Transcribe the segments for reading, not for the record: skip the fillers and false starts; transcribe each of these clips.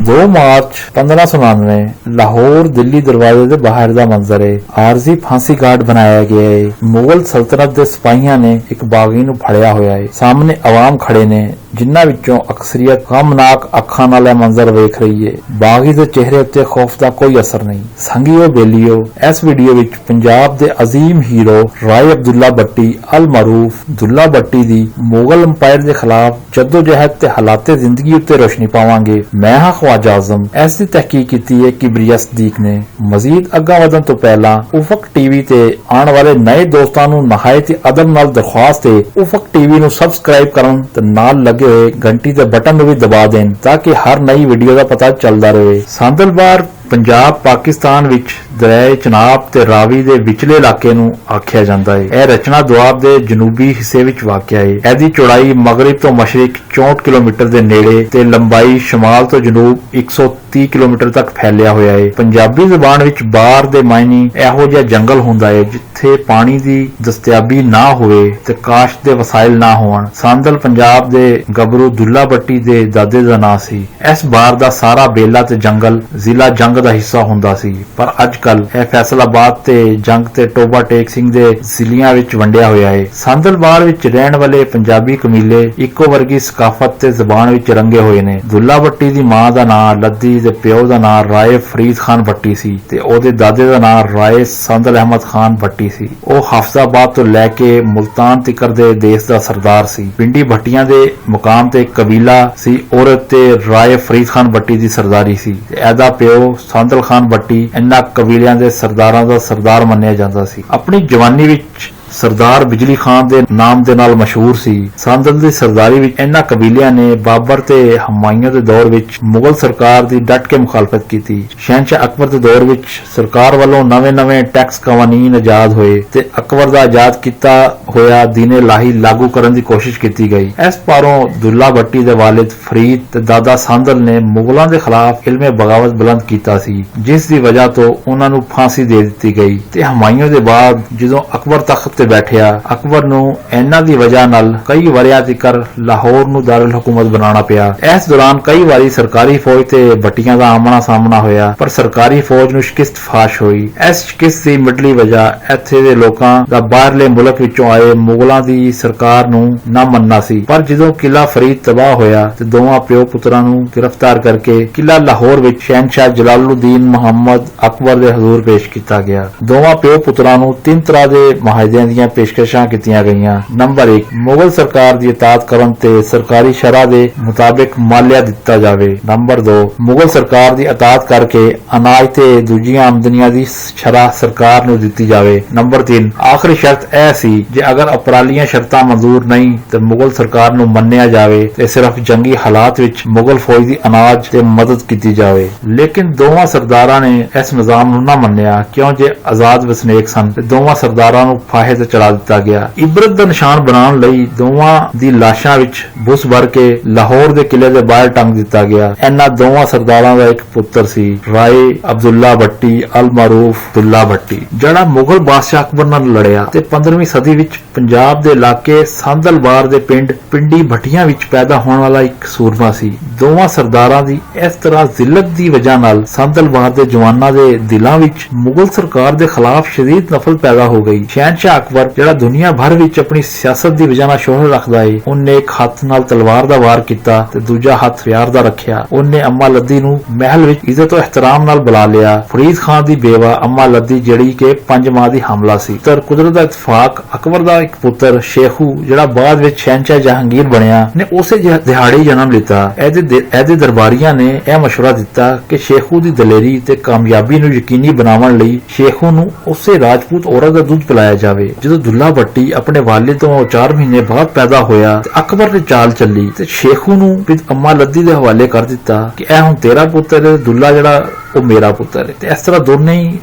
2 March 1599 Lahore Delhi ਦਰਵਾਜ਼ੇ ਦੇ ਬਾਹਰ ਦਾ ਮੰਜ਼ਰ ਹੈ। ਆਰਜ਼ੀ ਫਾਂਸੀ ਗਾਰਡ ਬਣਾਇਆ ਗਿਆ ਹੈ। ਮੁਗਲ ਸਲਤਨਤ ਦੇ ਸਿਪਾਹੀਆਂ ਨੇ ਇੱਕ ਬਾਗੀ ਨੂੰ ਫੜਿਆ ਹੋਇਆ ਹੈ। ਸਾਹਮਣੇ ਆਵਾਮ ਖੜੇ ਨੇ ਜਿਨ੍ਹਾਂ ਵਿੱਚੋਂ ਅਕਸਰੀਅਤ ਗਮਨਾਕ ਅੱਖਾਂ ਨਾਲ ਇਹ ਮੰਜ਼ਰ ਵੇਖ ਰਹੀ ਹੈ। ਬਾਗੀ ਦੇ ਚਿਹਰੇ ਉੱਤੇ ਖੌਫ ਦਾ ਕੋਈ ਅਸਰ ਨਹੀਂ। ਸੰਗੀਓ ਬੇਲੀਓ, ਇਸ ਵੀਡੀਓ ਵਿੱਚ ਪੰਜਾਬ ਦੇ ਅਜ਼ੀਮ ਹੀਰੋ ਰਾਏ ਅਬਦੁੱਲਾ ਭੱਟੀ ਅਲ ਮਾਰੂਫ ਦੁੱਲਾ ਭੱਟੀ ਦੀ ਮੁਗਲ ਅੰਪਾਇਰ ਦੇ ਖਿਲਾਫ ਜਦੋਜਹਿਦ ਤੇ ਹਾਲਾਤੇ ਜ਼ਿੰਦਗੀ ਉੱਤੇ ਰੋਸ਼ਨੀ ਪਾਵਾਂਗੇ। ਮੈਂ ਹਾਂ ਖਵਾਜਾ ਆਜ਼ਮ। ਇਸ ਦੀ ਤਹਿਕੀਕ ਕੀਤੀ ਹੈ ਕਿਬਰੀਆ ਸਦੀਕ ਨੇ। ਮਜ਼ੀਦ ਅੱਗਾ ਵਧਣ ਤੋਂ ਪਹਿਲਾਂ ਉਫਕ ਟੀਵੀ ਤੇ ਆਉਣ ਵਾਲੇ ਨਏ ਦੋਸਤਾਂ ਨੂੰ ਨਹਾਇਤ ਅਦਬ ਨਾਲ ਦਰਖਾਸਤ ਹੈ ਉਫਕ ਟੀਵੀ ਨੂੰ ਸਬਸਕ੍ਰਾਈਬ ਕਰਨ ਤੇ ਨਾਲ ਲੱਗੇ ਹੋਏ ਘੰਟੀ ਦੇ ਬਟਨ ਨੂੰ ਵੀ ਦਬਾ ਦੇਣ ਤਾਂ ਕਿ ਹਰ ਨਈ ਵੀਡੀਓ ਦਾ ਪਤਾ ਚੱਲਦਾ ਰਹੇ। ਸਾਂਦਲਬਾਰ ਪੰਜਾਬ ਪਾਕਿਸਤਾਨ ਵਿੱਚ ਦਰਿਆਏ ਚਨਾਬ ਤੇ ਰਾਵੀ ਦੇ ਵਿਚਲੇ ਇਲਾਕੇ ਨੂੰ ਆਖਿਆ ਜਾਂਦਾ ਹੈ। ਇਹ ਰਚਨਾ ਦੁਆਬ ਦੇ ਜਨੂਬੀ ਹਿੱਸੇ ਵਿੱਚ ਵਾਕਿਆ ਹੈ। ਇਹਦੀ ਚੌੜਾਈ ਮਗਰਿਬ ਤੋਂ ਮਸ਼ਰਿਕ 64 ਕਿਲੋਮੀਟਰ ਦੇ ਨੇੜੇ ਤੇ ਲੰਬਾਈ ਸ਼ਮਾਲ ਤੋਂ ਜਨੂਬ 130 ਕਿਲੋਮੀਟਰ ਤੱਕ ਫੈਲਿਆ ਹੋਇਆ ਹੈ। ਪੰਜਾਬੀ ਜ਼ਬਾਨ ਵਿੱਚ ਬਾਰ ਦੇ ਮਾਇਨੇ ਇਹੋ ਜਿਹਾ ਜੰਗਲ ਹੁੰਦਾ ਹੈ ਜਿੱਥੇ ਪਾਣੀ ਦੀ ਦਸਤਿਆਬੀ ਨਾ ਹੋਵੇ ਤੇ ਕਾਸ਼ਤ ਦੇ ਵਸਾਇਲ ਨਾ ਹੋਣ। ਸਾਂਦਲ ਪੰਜਾਬ ਦੇ ਗੱਭਰੂ ਦੁੱਲਾ ਭੱਟੀ ਦੇ ਦਾਦੇ ਦਾ ਨਾਂ ਸੀ। ਇਸ ਬਾਰ ਦਾ ਸਾਰਾ ਬੇਲਾ ਤੇ ਜੰਗਲ ਜ਼ਿਲ੍ਹਾ ਜੰਗ ਦਾ ਹਿੱਸਾ ਹੁੰਦਾ ਸੀ, ਪਰ ਅੱਜ ਕੱਲ ਇਹ ਫੈਸਲਾਬਾਦ ਤੇ ਜੰਗ ਤੇ ਟੋਬਾ ਟੇਕ ਸਿੰਘ ਦੇ ਜ਼ਿਲ੍ਹਿਆਂ ਵਿੱਚ ਵੰਡਿਆ ਹੋਇਆ ਹੈ। ਸਾਂਦਲਬਾਰ ਵਿੱਚ ਰਹਿਣ ਵਾਲੇ ਪੰਜਾਬੀ ਕਬੀਲੇ ਇੱਕੋ ਵਰਗੀ ਸਕਾਫਤ ਤੇ ਜ਼ਬਾਨ ਵਿੱਚ ਰੰਗੇ ਹੋਏ ਨੇ। ਦੁੱਲਾ ਭੱਟੀ ਦੀ ਮਾਂ ਦਾ ਨਾਂ ਲੱਦੀ ਤੇ ਪਿਓ ਦਾ ਨਾਂ ਰਾਏ ਫਰੀਦ ਖਾਨ ਭੱਟੀ ਸੀ ਤੇ ਉਹਦੇ ਦਾਦੇ ਦਾ ਨਾਂ ਰਾਏ ਸੰਦਲ ਖਾਨ ਭੱਟੀ ਸੀ। ਉਹ ਹਾਫਿਜ਼ਾਬਾਦ ਤੋਂ ਲੈ ਕੇ ਮੁਲਤਾਨ ਤੱਕ ਦੇ ਦੇਸ਼ ਦਾ ਸਰਦਾਰ ਸੀ। ਪਿੰਡੀ ਭੱਟੀਆਂ ਦੇ ਮੁਕਾਮ ਤੇ ਕਬੀਲਾ ਸੀ। ਔਰਤ ਤੇ ਰਾਏ ਫਰੀਦ ਖਾਨ ਭੱਟੀ ਦੀ ਸਰਦਾਰੀ ਸੀ ਤੇ ਇਹਦਾ ਪਿਓ ਸੰਦਲ ਖਾਨ ਭੱਟੀ ਇਹਨਾਂ ਕਬੀਲਿਆਂ ਦੇ ਸਰਦਾਰਾਂ ਦਾ ਸਰਦਾਰ ਮੰਨਿਆ ਜਾਂਦਾ ਸੀ। ਆਪਣੀ ਜਵਾਨੀ ਵਿੱਚ ਸਰਦਾਰ ਬਿਜਲੀ ਖਾਨ ਦੇ ਨਾਮ ਦੇ ਨਾਲ ਮਸ਼ਹੂਰ ਸੀ। ਸੰਦਲ ਦੀ ਸਰਦਾਰੀ ਵਿੱਚ ਇਹਨਾਂ ਕਬੀਲਿਆਂ ਨੇ ਬਾਬਰ ਤੇ ਹਮਾਯੂੰ ਦੇ ਦੌਰ ਵਿੱਚ ਮੁਗਲ ਸਰਕਾਰ ਦੀ ਡਟ ਕੇ ਮੁਖਾਲਫਤ ਕੀਤੀ। ਸ਼ਹਿਨशाह ਅਕਬਰ ਦੇ ਦੌਰ ਵਿੱਚ ਸਰਕਾਰ ਵੱਲੋਂ ਨਵੇਂ-ਨਵੇਂ ਟੈਕਸ ਕਾਨੂੰਨ ਆਜ਼ਾਦ ਹੋਏ ਤੇ ਅਕਬਰ ਦਾ ਆਜ਼ਾਦ ਕੀਤਾ ਹੋਇਆ ਦੀਨ ਇਲਾਹੀ ਲਾਗੂ ਕਰਨ ਦੀ ਕੋਸ਼ਿਸ਼ ਕੀਤੀ ਗਈ। ਇਸ ਪਾਰੋਂ ਦੁੱਲਾ ਭੱਟੀ ਦੇ ਵਾਲਿਦ ਫਰੀਦ ਤੇ ਦਾਦਾ ਸੰਦਲ ਨੇ ਮੁਗਲਾਂ ਦੇ ਖਿਲਾਫ ਇਲਮੇ ਬਗਾਵਤ ਬੁਲੰਦ ਕੀਤਾ ਸੀ, ਜਿਸ ਦੀ ਵਜ੍ਹਾ ਤੋਂ ਉਹਨਾਂ ਨੂੰ ਫਾਂਸੀ ਦੇ ਦਿੱਤੀ ਗਈ ਤੇ ਹਮਾਯੂੰ ਦੇ ਬਾਅਦ ਜਦੋਂ ਅਕਬਰ ਤਖਤ ਬੈਠਿਆ, ਅਕਬਰ ਨੂੰ ਇਹਨਾਂ ਦੀ ਵਜ੍ਹਾ ਨਾਲ ਕਈ ਵਰਿਆਂ ਤੱਕ ਲਾਹੌਰ ਨੂੰ ਦਾਰੁਲ ਹਕੂਮਤ ਬਣਾਉਣਾ ਪਿਆ। ਇਸ ਦੌਰਾਨ ਕਈ ਵਾਰੀ ਸਰਕਾਰੀ ਫੌਜ ਤੇ ਭੱਟੀਆਂ ਦਾ ਆਮਣਾ ਸਾਹਮਣਾ ਹੋਇਆ, ਪਰ ਸਰਕਾਰੀ ਫੌਜ ਨੂੰ ਸ਼ਿਕਸਤ ਫਾਸ਼ ਹੋਈ। ਇਸ ਸ਼ਿਕਸਤ ਦੀ ਮੁੱਢਲੀ ਵਜ੍ਹਾ ਇੱਥੇ ਦੇ ਲੋਕਾਂ ਦਾ ਬਾਹਰਲੇ ਮੁਲਕ ਵਿੱਚੋਂ ਆਏ ਮੁਗਲਾਂ ਦੀ ਸਰਕਾਰ ਨੂੰ ਨਾ ਮੰਨਣਾ ਸੀ। ਪਰ ਜਦੋਂ ਕਿਲਾ ਫਰੀਦ ਤਬਾਹ ਹੋਇਆ ਤੇ ਦੋਵਾਂ ਪਿਓ ਪੁੱਤਰਾਂ ਨੂੰ ਗ੍ਰਿਫਤਾਰ ਕਰਕੇ ਕਿਲਾ ਲਾਹੌਰ ਵਿੱਚ ਸ਼ਹਿਨशाह ਜਲਾਲੁਦੀਨ ਮੁਹੰਮਦ ਅਕਬਰ ਦੇ ਹਜ਼ੂਰ ਪੇਸ਼ ਕੀਤਾ ਗਿਆ। ਦੋਵਾਂ ਪਿਓ ਪੁੱਤਰਾਂ ਨੂੰ 3 ਤਰ੍ਹਾਂ ਦੇ ਮੁਆਹਦਿਆਂ ਦੀਆਂ ਪੇਸ਼ਕਸ਼ਾਂ ਕੀਤੀਆਂ ਗਈਆਂ। ਨੰਬਰ 1, ਮੁਗਲ ਸਰਕਾਰ ਦੀ ਇਤਾਅਤ ਕਰਨ ਤੇ ਸਰਕਾਰੀ ਸ਼ਰ੍ਹਾ ਦੇ ਮੁਤਾਬਿਕ ਮਾਲਿਆ ਦਿੱਤਾ ਜਾਵੇ। ਨੰਬਰ 2, ਮੁਗਲ ਸਰਕਾਰ ਦੀ ਇਤਾਅਤ ਕਰਕੇ ਅਨਾਜ ਤੇ ਦੂਜੀਆਂ ਆਮਦਨੀਆਂ ਦੀ ਸ਼ਰ੍ਹਾ ਸਰਕਾਰ ਨੂੰ ਦਿੱਤੀ ਜਾਵੇ। ਨੰਬਰ 3, ਆਖਰੀ ਸ਼ਰਤ ਇਹ ਸੀ ਜੇ ਅਗਰ ਅਪਰਾਲੀਆਂ ਸ਼ਰਤਾਂ ਮਨਜ਼ੂਰ ਨਹੀਂ ਤੇ ਮੁਗਲ ਸਰਕਾਰ ਨੂੰ ਮੰਨਿਆ ਜਾਵੇ ਤੇ ਸਿਰਫ ਜੰਗੀ ਹਾਲਾਤ ਵਿੱਚ ਮੁਗਲ ਫੌਜ ਦੀ ਅਨਾਜ ਤੇ ਮਦਦ ਕੀਤੀ ਜਾਵੇ। ਲੇਕਿਨ ਦੋਵਾਂ ਸਰਦਾਰਾਂ ਨੇ ਇਸ ਨਿਜ਼ਾਮ ਨੂੰ ਨਾ ਮੰਨਿਆ, ਕਿਉਂ ਜੇ ਆਜ਼ਾਦ ਵਸਨੀਕ ਸਨ ਤੇ ਦੋਵਾਂ ਸਰਦਾਰਾਂ ਨੂੰ ਫਾਹੇ ਤੇ ਚੜਾ ਦਿੱਤਾ ਗਿਆ। ਇਬਰਤ ਦਾ ਨਿਸ਼ਾਨ ਬਣਾਉਣ ਲਈ ਦੋਵਾਂ ਦੀ ਲਾਸ਼ਾਂ ਵਿੱਚ ਬੁਸ ਭਰ ਕੇ ਲਾਹੌਰ ਦੇ ਕਿਲੇ ਦੇ ਬਾਹਰ ਟੰਗ ਦਿੱਤਾ ਗਿਆ। ਇਹਨਾਂ ਦੋਵਾਂ ਸਰਦਾਰਾਂ ਦਾ ਇੱਕ ਪੁੱਤਰ ਸੀ ਰਾਏ ਅਬਦੁੱਲਾ ਭੱਟੀ ਅਲ ਮਾਰੂਫ ਦੁੱਲਾ ਭੱਟੀ, ਜਿਹੜਾ ਮੁਗਲ ਬਾਦਸ਼ਾਹ ਅਕਬਰ ਨਾਲ ਲੜਿਆ ਤੇ 15ਵੀਂ ਸਦੀ ਵਿੱਚ ਪੰਜਾਬ ਦੇ ਇਲਾਕੇ ਸਾਂਦਲਬਾਰ ਦੇ ਪਿੰਡ ਪਿੰਡੀ ਭੱਟੀਆਂ ਵਿੱਚ ਪੈਦਾ ਹੋਣ ਵਾਲਾ ਇੱਕ ਸੂਰਮਾ ਸੀ। ਦੋਵਾਂ ਸਰਦਾਰਾਂ ਦੀ ਇਸ ਤਰ੍ਹਾਂ ਜ਼ਿਲਤ ਦੀ ਵਜ੍ਹਾ ਨਾਲ ਸਾਂਦਲਬਾਰ ਦੇ ਜਵਾਨਾਂ ਦੇ ਦਿਲਾਂ ਵਿੱਚ ਮੁਗਲ ਸਰਕਾਰ ਦੇ ਖਿਲਾਫ ਸ਼ਦੀਦ ਨਫ਼ਰਤ ਪੈਦਾ ਹੋ ਗਈ। ਸ਼ਹਿਨशाह ਅਕਬਰ ਜਿਹੜਾ ਦੁਨੀਆ ਭਰ ਵਿੱਚ ਆਪਣੀ ਸਿਆਸਤ ਦੀ ਵਜ੍ਹਾ ਨਾਲ ਸ਼ੋਹਰਤ ਰੱਖਦਾ ਹੈ, ਉਹਨੇ ਇੱਕ ਹੱਥ ਨਾਲ ਤਲਵਾਰ ਦਾ ਵਾਰ ਕੀਤਾ ਤੇ ਦੂਜਾ ਹੱਥ ਹਥਿਆਰ ਦਾ ਰੱਖਿਆ। ਉਹਨੇ ਅੰਮਾ ਲੱਦੀ ਨੂੰ ਮਹਿਲ ਵਿੱਚ ਇੱਜ਼ਤ ਤੇ ਇਹਤਰਾਮ ਨਾਲ ਬੁਲਾ ਲਿਆ। ਫਰੀਦ ਖਾਨ ਦੀ ਬੇਵਾ ਅੰਮਾ ਲੱਦੀ ਜਿਹੜੀ ਕਿ 5 ਮਾਹ ਦੀ ਹਮਲਾ ਸੀ। ਪਰ ਕੁਦਰਤ ਦਾ ਇਤਫਾਕ ਅਕਬਰ ਦਾ ਇੱਕ ਪੁੱਤਰ ਸ਼ੇਖੂ ਜਿਹੜਾ ਬਾਅਦ ਵਿੱਚ ਸ਼ਹਿਨशाह ਜਹਾਂਗੀਰ ਬਣਿਆ ਨੇ ਉਸੇ ਦਿਹਾੜੇ ਜਨਮ ਲਿੱਤਾ। ਇਹਦੇ ਦਰਬਾਰੀਆਂ ਨੇ ਇਹ ਮਸ਼ਵਰਾ ਦਿੱਤਾ ਕਿ ਸ਼ੇਖੂ ਦੀ ਦਲੇਰੀ ਤੇ ਕਾਮਯਾਬੀ ਨੂੰ ਯਕੀਨੀ ਬਣਾਉਣ ਲਈ ਸ਼ੇਖੂ ਨੂੰ ਉਸੇ ਰਾਜਪੂਤ ਔਰਤ ਦਾ ਦੁੱਧ ਪਿਲਾਇਆ ਜਾਵੇ। ਜਦੋਂ ਦੁੱਲਾ ਭੱਟੀ ਆਪਣੇ ਵਾਲਿਦ ਤੋਂ 4 ਮਹੀਨੇ ਬਾਅਦ ਪੈਦਾ ਹੋਇਆ ਤੇ ਅਕਬਰ ਨੇ ਚਾਲ ਚੱਲੀ ਤੇ ਸ਼ੇਖੂ ਨੂੰ ਅੰਮਾ ਲੱਦੀ ਦੇ ਹਵਾਲੇ ਕਰ ਦਿੱਤਾ ਕਿ ਇਹ ਹੁਣ ਤੇਰਾ ਪੁੱਤਰ ਹੈ, ਦੁੱਲਾ ਜਿਹੜਾ ਉਹ ਮੇਰਾ ਪੁੱਤਰ ਹੈ। ਤੇ ਇਸ ਤਰ੍ਹਾਂ ਦੋਨੇ ਹੀ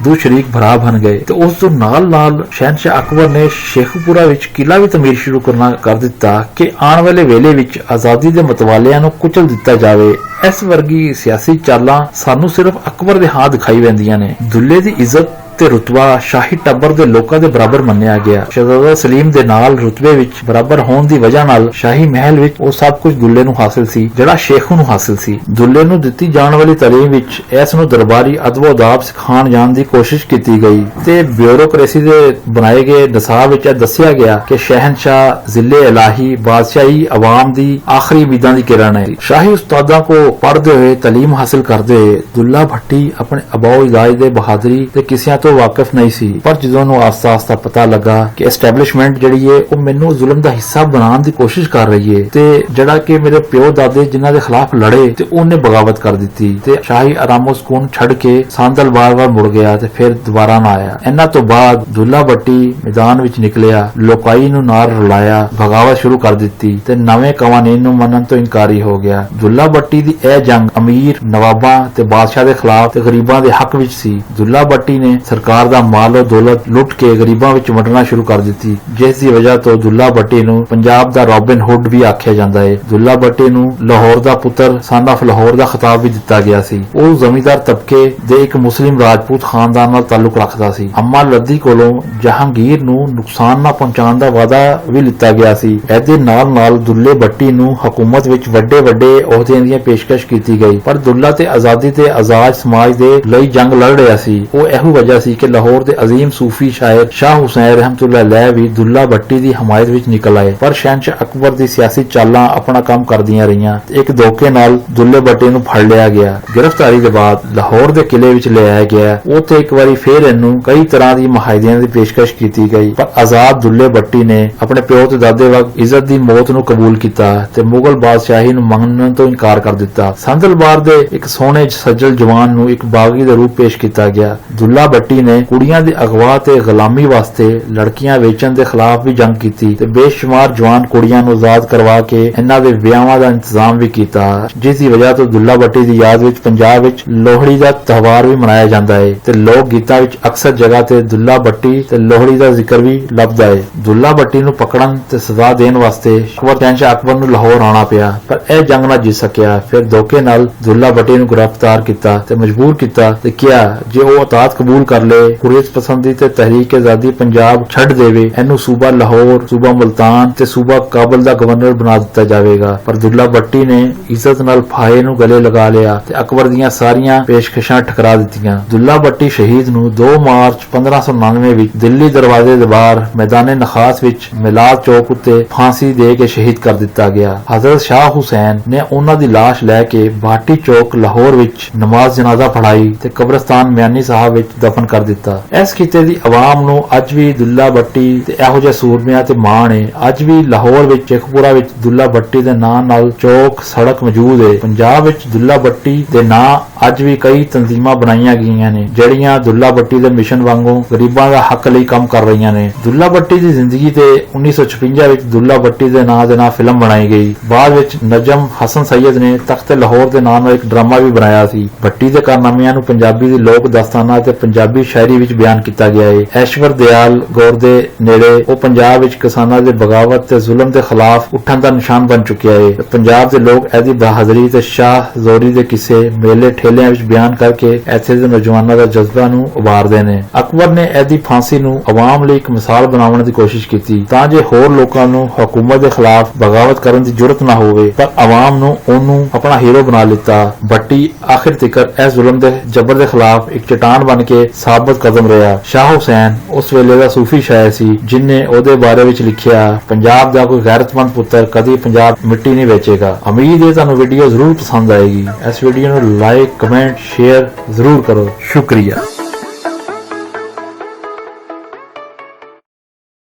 ਦੋ ਸ਼ਰੀਕ ਭਰਾ ਬਣ ਗਏ ਤੇ ਉਸ ਤੋਂ ਨਾਲ ਸ਼ਹਿਨशाह ਅਕਬਰ ਨੇ ਸ਼ੇਖੂਪੁਰਾ ਵਿੱਚ ਕਿਲਾ ਵੀ ਤਮੀਰ ਸ਼ੁਰੂ ਕਰ ਦਿੱਤਾ ਕਿ ਆਉਣ ਵਾਲੇ ਵੇਲੇ ਵਿੱਚ ਆਜ਼ਾਦੀ ਦੇ ਮਤਵਾਲਿਆਂ ਨੂੰ ਕੁਚਲ ਦਿੱਤਾ ਜਾਵੇ। ਇਸ ਵਰਗੀ ਸਿਆਸੀ ਚਾਲਾਂ ਸਾਨੂੰ ਸਿਰਫ ਅਕਬਰ ਦੇ ਹਾਂ ਦਿਖਾਈ ਪੈਂਦੀਆਂ ਨੇ। ਦੁੱਲੇ ਦੀ ਇੱਜ਼ਤ ਤੇ ਰੁਤਬਾ ਸ਼ਾਹੀ ਟੱਬਰ ਦੇ ਲੋਕਾਂ ਦੇ ਬਰਾਬਰ ਮੰਨਿਆ ਗਿਆ। ਸ਼ਹਿਜ਼ਾਦਾ ਸਲੀਮ ਦੇ ਨਾਲ ਰੁਤਬੇ ਵਿੱਚ ਬਰਾਬਰ ਹੋਣ ਦੀ ਵਜ੍ਹਾ ਨਾਲ ਸ਼ਾਹੀ ਮਹਿਲ ਵਿੱਚ ਉਹ ਸਭ ਕੁਝ ਦੁੱਲੇ ਨੂੰ ਹਾਸਿਲ ਸੀ ਜਿਹੜਾ ਸ਼ੇਖੂ ਨੂੰ ਹਾਸਿਲ ਸੀ। ਦੁੱਲੇ ਨੂੰ ਦਿੱਤੀ ਜਾਣ ਵਾਲੀ ਤਾਲੀਮ ਵਿੱਚ ਇਸ ਨੂੰ ਦਰਬਾਰੀ ਅਦਬ-ਓ-ਅਦਾਬ ਸਿਖਾਉਣ ਜਾਣ ਦੀ ਕੋਸ਼ਿਸ਼ ਕੀਤੀ ਗਈ ਤੇ ਬਿਊਰੋਕ੍ਰੇਸੀ ਦੇ ਬਣਾਏ ਗਏ ਨਿਸਾਬ ਵਿੱਚ ਇਹ ਦੱਸਿਆ ਗਿਆ ਕਿ ਸ਼ਹਿਨशाह ਜ਼ਿਲੇ ਇਲਾਹੀ ਬਾਦਸ਼ਾਹੀ ਆਵਾਮ ਦੀ ਆਖਰੀ ਉਮੀਦਾਂ ਦੀ ਕਿਰਨ ਹੈ। ਸ਼ਾਹੀ ਉਸਤਾਦਾਂ ਕੋ ਪੜ੍ਹਦੇ ਹੋਏ ਤਾਲੀਮ ਹਾਸਿਲ ਕਰਦੇ ਹੋਏ ਦੁੱਲਾ ਭੱਟੀ ਆਪਣੇ ਅਬਾਓ ਇਜਾਜ਼ ਦੇ ਬਹਾਦਰੀ ਤੇ ਕਿਸਿਆਂ ਤੋਂ ਵਾਕਿਫ ਨਹੀਂ ਸੀ, ਪਰ ਜਦੋਂ ਉਹਨੂੰ ਆਸਤਾ ਪਤਾ ਲੱਗਾ ਕਿ ਐਸਟੈਬਲਿਸ਼ਮੈਂਟ ਜਿਹੜੀ ਹੈ ਉਹ ਮੈਨੂੰ ਜ਼ੁਲਮ ਦਾ ਹਿੱਸਾ ਬਣਾਉਣ ਦੀ ਕੋਸ਼ਿਸ਼ ਕਰ ਰਹੀ ਹੈ ਤੇ ਜਿਹੜਾ ਕਿ ਮੇਰੇ ਪਿਓ ਦਾਦੇ ਜਿਨ੍ਹਾਂ ਦੇ ਖਿਲਾਫ ਲੜੇ ਤੇ ਉਹਨੇ ਬਗਾਵਤ ਕਰ ਦਿੱਤੀ ਤੇ ਸ਼ਾਹੀ ਆਰਾਮੋ ਸਕੂਨ ਛੱਡ ਕੇ ਸਾਂਦਲ ਬਾਰ-ਬਾਰ ਮੁੜ ਗਿਆ ਤੇ ਫਿਰ ਦੁਬਾਰਾ ਨਾ ਆਇਆ। ਇਹਨਾਂ ਤੋਂ ਬਾਅਦ ਦੁੱਲਾ ਭੱਟੀ ਮੈਦਾਨ ਵਿੱਚ ਨਿਕਲਿਆ, ਲੋਕਾਈ ਨੂੰ ਨਾਲ ਰਲਾਇਆ, ਬਗਾਵਤ ਸ਼ੁਰੂ ਕਰ ਦਿੱਤੀ ਤੇ ਨਵੇਂ ਕਵਾਨੀਨ ਨੂੰ ਮੰਨਣ ਤੋਂ ਇਨਕਾਰੀ ਹੋ ਗਿਆ। ਦੁੱਲਾ ਭੱਟੀ ਦੀ ਇਹ ਜੰਗ ਅਮੀਰ ਨਵਾਬਾਂ ਤੇ ਬਾਦਸ਼ਾਹ ਦੇ ਖਿਲਾਫ ਤੇ ਗਰੀਬਾਂ ਦੇ ਹੱਕ ਵਿੱਚ ਸੀ। ਦੁੱਲਾ ਭੱਟੀ ਨੇ ਸਰਕਾਰ ਦਾ ਮਾਲੋ ਦੌਲਤ ਲੁੱਟ ਕੇ ਗਰੀਬਾਂ ਵਿੱਚ ਵੰਡਣਾ ਸ਼ੁਰੂ ਕਰ ਦਿੱਤੀ, ਜਿਸ ਦੀ ਵਜ੍ਹਾ ਤੋਂ ਦੁੱਲਾ ਭੱਟੀ ਨੂੰ ਪੰਜਾਬ ਦਾ ਰੋਬਿਨ ਹੁੱਡ ਵੀ ਆਖਿਆ ਜਾਂਦਾ ਹੈ। ਦੁੱਲਾ ਭੱਟੀ ਨੂੰ ਲਾਹੌਰ ਦਾ ਪੁੱਤਰ ਸਨ ਆਫ ਲਾਹੌਰ ਦਾ ਖਿਤਾਬ ਵੀ ਦਿੱਤਾ ਗਿਆ ਸੀ। ਉਹ ਜ਼ਮੀਂਦਾਰ ਤਬਕੇ ਦੇ ਇੱਕ ਮੁਸਲਿਮ ਰਾਜਪੂਤ ਖਾਨਦਾਨ ਨਾਲ ਤਾਲੁਕ ਰੱਖਦਾ ਸੀ। ਅੰਮਾ ਲੱਦੀ ਕੋਲੋਂ ਜਹਾਂਗੀਰ ਨੂੰ ਨੁਕਸਾਨ ਨਾ ਪਹੁੰਚਾਉਣ ਦਾ ਵਾਅਦਾ ਵੀ ਲਿੱਤਾ ਗਿਆ ਸੀ। ਇਹਦੇ ਨਾਲ ਦੁੱਲੇ ਭੱਟੀ ਨੂੰ ਹਕੂਮਤ ਵਿੱਚ ਵੱਡੇ ਅਹੁਦਿਆਂ ਦੀਆਂ ਪੇਸ਼ਕਸ਼ ਕੀਤੀ ਗਈ, ਪਰ ਦੁੱਲਾ ਤੇ ਆਜ਼ਾਦੀ ਤੇ ਆਜ਼ਾਦ ਸਮਾਜ ਦੇ ਲਈ ਜੰਗ ਲੜ ਰਿਹਾ ਸੀ। ਉਹ ਇਹੋ ਵਜ੍ਹਾ ਸੀ ਕਿ ਲਾਹੌਰ ਦੇ ਅਜ਼ੀਮ ਸੂਫੀ ਸ਼ਾਇਰ ਸ਼ਾਹ ਹੁਸੈਨ ਰਹਿਮਤੁल्लाह अलैह ਵੀ ਦੁੱਲਾ ਭੱਟੀ ਦੀ ਹਮਾਇਤ ਵਿੱਚ ਨਿਕਲ ਆਏ, ਪਰ ਸ਼ਹਿਨशाह ਅਕਬਰ ਦੀ ਸਿਆਸੀ ਚਾਲਾਂ ਆਪਣਾ ਕੰਮ ਕਰਦੀਆਂ ਰਹੀਆਂ। ਇੱਕ ਧੋਖੇ ਨਾਲ ਦੁੱਲੇ ਭੱਟੀ ਨੂੰ ਫੜ ਲਿਆ ਗਿਆ। ਗ੍ਰਿਫਤਾਰੀ ਦੇ ਬਾਅਦ ਲਾਹੌਰ ਦੇ ਕਿਲੇ ਵਿੱਚ ਲਿਆਇਆ ਗਿਆ। ਉੱਥੇ ਇੱਕ ਵਾਰੀ ਫੇਰ ਇਹਨੂੰ ਕਈ ਤਰ੍ਹਾਂ ਦੀ ਮੁਆਹਦਿਆਂ ਦੀ ਪੇਸ਼ਕਸ਼ ਕੀਤੀ ਗਈ, ਪਰ ਆਜ਼ਾਦ ਦੁੱਲੇ ਭੱਟੀ ਨੇ ਆਪਣੇ ਪਿਓ ਤੇ ਦਾਦੇ ਵਕਤ ਇੱਜ਼ਤ ਦੀ ਮੌਤ ਨੂੰ ਕਬੂਲ ਕੀਤਾ ਤੇ ਮੁਗਲ ਬਾਦਸ਼ਾਹੀ ਨੂੰ ਮੰਨਣ ਤੋਂ ਇਨਕਾਰ ਕਰ ਦਿੱਤਾ। ਸੰਦਲਬਾਰ ਦੇ ਇੱਕ ਸੋਹਣੇ ਸੱਜਲ ਜਵਾਨ ਨੂੰ ਇੱਕ ਬਾਗੀ ਦਾ ਰੂਪ ਪੇਸ਼ ਕੀਤਾ ਗਿਆ। ਦੁੱਲਾ ਭੱਟੀ ਨੇ ਕੁੜੀਆਂ ਦੇ ਅਗਵਾ ਤੇ ਗੁਲਾਮੀ ਵਾਸਤੇ ਲੜਕੀਆਂ ਵੇਚਣ ਦੇ ਖਿਲਾਫ ਵੀ ਜੰਗ ਕੀਤੀ ਤੇ ਬੇਸ਼ੁਮਾਰ ਜਵਾਨ ਕੁੜੀਆਂ ਨੂੰ ਆਜ਼ਾਦ ਕਰਵਾ ਕੇ ਇਹਨਾਂ ਦੇ ਵਿਆਹਾਂ ਦਾ ਇੰਤਜ਼ਾਮ ਵੀ ਕੀਤਾ, ਜਿਸ ਦੀ ਵਜ੍ਹਾ ਤੋਂ ਦੁੱਲਾ ਭੱਟੀ ਦੀ ਯਾਦ ਵਿੱਚ ਪੰਜਾਬ ਵਿੱਚ ਲੋਹੜੀ ਦਾ ਤਿਉਹਾਰ ਵੀ ਮਨਾਇਆ ਜਾਂਦਾ ਹੈ ਤੇ ਲੋਕ ਗੀਤਾਂ ਵਿੱਚ ਅਕਸਰ ਜਗ੍ਹਾ ਤੇ ਦੁੱਲਾ ਭੱਟੀ ਤੇ ਲੋਹੜੀ ਦਾ ਜ਼ਿਕਰ ਵੀ ਲੱਭਦਾ ਹੈ। ਦੁੱਲਾ ਭੱਟੀ ਨੂੰ ਪਕੜਨ ਤੇ ਸਜ਼ਾ ਦੇਣ ਵਾਸਤੇ ਸ਼ਹਿਨशाह ਅਕਬਰ ਨੂੰ ਲਾਹੌਰ ਆਉਣਾ ਪਿਆ, ਪਰ ਇਹ ਜੰਗ ਨਾ ਜਿੱਤ ਸਕਿਆ। ਫਿਰ ਧੋਖੇ ਨਾਲ ਦੁੱਲਾ ਭੱਟੀ ਨੂੰ ਗ੍ਰਿਫਤਾਰ ਕੀਤਾ ਤੇ ਮਜਬੂਰ ਕੀਤਾ ਤੇ ਕਿਹਾ ਜੇ ਉਹ ਅਤਾਤ ਕਬੂਲ ਕਰ ਲਏ, ਹੁਰੀਅਤ ਪਸੰਦੀ ਤੇ ਤਹਿਰੀਕ ਆਜ਼ਾਦੀ ਪੰਜਾਬ ਛੱਡ ਦੇਵੇ, ਇਹਨੂੰ ਸੂਬਾ ਲਾਹੌਰ, ਸੂਬਾ ਮੁਲਤਾਨ ਤੇ ਸੂਬਾ ਕਾਬਲ ਦਾ ਗਵਰਨਰ ਬਣਾ ਦਿੱਤਾ ਜਾਵੇਗਾ। ਪਰ ਦੁੱਲਾ ਭੱਟੀ ਨੇ ਇੱਜ਼ਤ ਨਾਲ ਫਾਹੇ ਨੂੰ ਗਲੇ ਲਗਾ ਲਿਆ ਤੇ ਅਕਬਰ ਦੀਆਂ ਸਾਰੀਆਂ ਪੇਸ਼ਕਸ਼ਾਂ ਠਕਰਾ ਦਿੱਤੀਆਂ। ਦੁੱਲਾ ਭੱਟੀ ਸ਼ਹੀਦ ਨੂੰ 2 ਮਾਰਚ 1599 ਵਿੱਚ ਦਿੱਲੀ ਦਰਵਾਜ਼ੇ ਦੇ ਬਾਹਰ ਮੈਦਾਨੇ ਨਖਾਸ ਵਿੱਚ ਮਿਲਾਦ ਚੌਕ ਉੱਤੇ ਫਾਂਸੀ ਦੇ ਕੇ ਸ਼ਹੀਦ ਕਰ ਦਿੱਤਾ ਗਿਆ। ਹਜ਼ਰਤ ਸ਼ਾਹ ਹੁਸੈਨ ਨੇ ਉਹਨਾਂ ਦੀ ਲਾਸ਼ ਲੈ ਕੇ ਭਾਟੀ ਚੌਕ ਲਾਹੌਰ ਵਿੱਚ ਨਮਾਜ਼ ਜਨਾਜ਼ਾ ਪੜ੍ਹਾਈ ਤੇ ਕਬਰਸਤਾਨ ਮਿਆਨੀ ਸਾਹਿਬ ਵਿੱਚ ਦਫਨ ਕਰ ਦਿੱਤਾ। ਇਸ ਖਿੱਤੇ ਦੀ ਆਵਾਮ ਨੂੰ ਅੱਜ ਵੀ ਦੁੱਲਾ ਭੱਟੀ ਤੇ ਇਹੋ ਜਿਹੇ ਸੂਰਮਿਆਂ ਤੇ ਮਾਣ ਹੈ। ਅੱਜ ਵੀ ਲਾਹੌਰ ਵਿੱਚ ਸ਼ੇਖਪੁਰਾ ਵਿੱਚ ਦੁੱਲਾ ਭੱਟੀ ਦੇ ਨਾਂ ਨਾਲ ਚੌਕ ਸੜਕ ਮੌਜੂਦ ਹੈ। ਪੰਜਾਬ ਵਿੱਚ ਦੁੱਲਾ ਭੱਟੀ ਦੇ ਨਾਂ ਅੱਜ ਵੀ ਕਈ ਤਨਜ਼ੀਮਾਂ ਬਣਾਈਆਂ ਗਈਆਂ ਨੇ ਜਿਹੜੀਆਂ ਦੁੱਲਾ ਭੱਟੀ ਦੇ ਮਿਸ਼ਨ ਵਾਂਗੂ ਗਰੀਬਾਂ ਦਾ ਹੱਕ ਲਈ ਕੰਮ ਕਰ ਰਹੀਆਂ ਨੇ। ਦੁੱਲਾ ਭੱਟੀ ਦੀ ਜ਼ਿੰਦਗੀ ਤੇ 1956 ਵਿੱਚ ਦੁੱਲਾ ਭੱਟੀ ਦੇ ਨਾਂ ਦੇ ਨਾਲ ਫਿਲਮ ਬਣਾਈ ਗਈ। ਬਾਅਦ ਵਿੱਚ ਨਜਮ ਹਸਨ ਸੈਦ ਨੇ ਤਖਤ ਲਾਹੌਰ ਦੇ ਨਾਂ ਨਾਲ ਇੱਕ ਡਰਾਮਾ ਵੀ ਬਣਾਇਆ ਸੀ। ਭੱਟੀ ਦੇ ਕਾਰਨਾਮਿਆਂ ਨੂੰ ਪੰਜਾਬੀ ਦੀ ਲੋਕ ਦਾਸਤਾਨਾਂ ਤੇ ਪੰਜਾਬੀ ਸ਼ਾਇਰੀ ਵਿੱਚ ਬਿਆਨ ਕੀਤਾ ਗਿਆ ਹੈ। ਐਸ਼ਵਰ ਦਿਆਲ ਗੌਰ ਦੇ ਨੇੜੇ ਉਹ ਪੰਜਾਬ ਵਿੱਚ ਕਿਸਾਨਾਂ ਦੇ ਬਗਾਵਤ ਤੇ ਜ਼ੁਲਮ ਦੇ ਖਿਲਾਫ ਉੱਠਣ ਦਾ ਨਿਸ਼ਾਨ ਬਣ ਚੁੱਕਿਆ ਹੈ। ਪੰਜਾਬ ਦੇ ਲੋਕ ਇਹਦੀ ਬਹਾਦਰੀ ਤੇ ਸ਼ਾਹ ਜ਼ੋਰੀ ਦੇ ਕਿੱਸੇ ਮੇਲੇ ਠੇਲਿਆਂ ਵਿੱਚ ਬਿਆਨ ਕਰਕੇ ਇੱਥੇ ਦੇ ਨੌਜਵਾਨਾਂ ਦਾ ਜਜ਼ਬਾ ਨੂੰ ਉਭਾਰਦੇ ਨੇ। ਅਕਬਰ ਨੇ ਇਹਦੀ ਫਾਂਸੀ ਨੂੰ ਆਵਾਮ ਲਈ ਇੱਕ ਮਿਸਾਲ ਬਣਾਉਣ ਦੀ ਕੋਸ਼ਿਸ਼ ਕੀਤੀ ਤਾਂ ਜੇ ਹੋਰ ਲੋਕਾਂ ਨੂੰ ਹਕੂਮਤ ਦੇ ਖਿਲਾਫ ਬਗਾਵਤ ਕਰਨ ਦੀ ਜੁਰਤ ਨਾ ਹੋਵੇ, ਪਰ ਆਵਾਮ ਨੂੰ ਉਹਨੂੰ ਆਪਣਾ ਹੀਰੋ ਬਣਾ ਲਿੱਤਾ। ਭੱਟੀ ਆਖਿਰ ਤੱਕ ਇਸ ਜ਼ੁਲਮ ਦੇ ਜਬਰ ਦੇ ਖਿਲਾਫ ਇੱਕ ਚਟਾਨ ਬਣ ਕੇ ਸਾਬਤ ਕਦਮ ਰਿਹਾ। ਸ਼ਾਹ ਹੁਸੈਨ ਉਸ ਵੇਲੇ ਦਾ ਸੂਫੀ ਸ਼ਾਇਰ ਸੀ ਜਿਨਨੇ ਉਹਦੇ ਬਾਰੇ ਵਿੱਚ ਲਿਖਿਆ, ਪੰਜਾਬ ਦਾ ਕੋਈ ਗੈਰਤਮੰਦ ਪੁੱਤਰ ਕਦੀ ਪੰਜਾਬ ਮਿੱਟੀ ਨਹੀਂ ਵੇਚੇਗਾ। ਉਮੀਦ ਹੈ ਤੁਹਾਨੂੰ ਵੀਡੀਓ ਜ਼ਰੂਰ ਪਸੰਦ ਆਏਗੀ। ਇਸ ਵੀਡੀਓ ਨੂੰ ਲਾਈਕ, ਕਮੈਂਟ, ਸ਼ੇਅਰ ਜ਼ਰੂਰ ਕਰੋ। ਸ਼ੁਕਰੀਆ।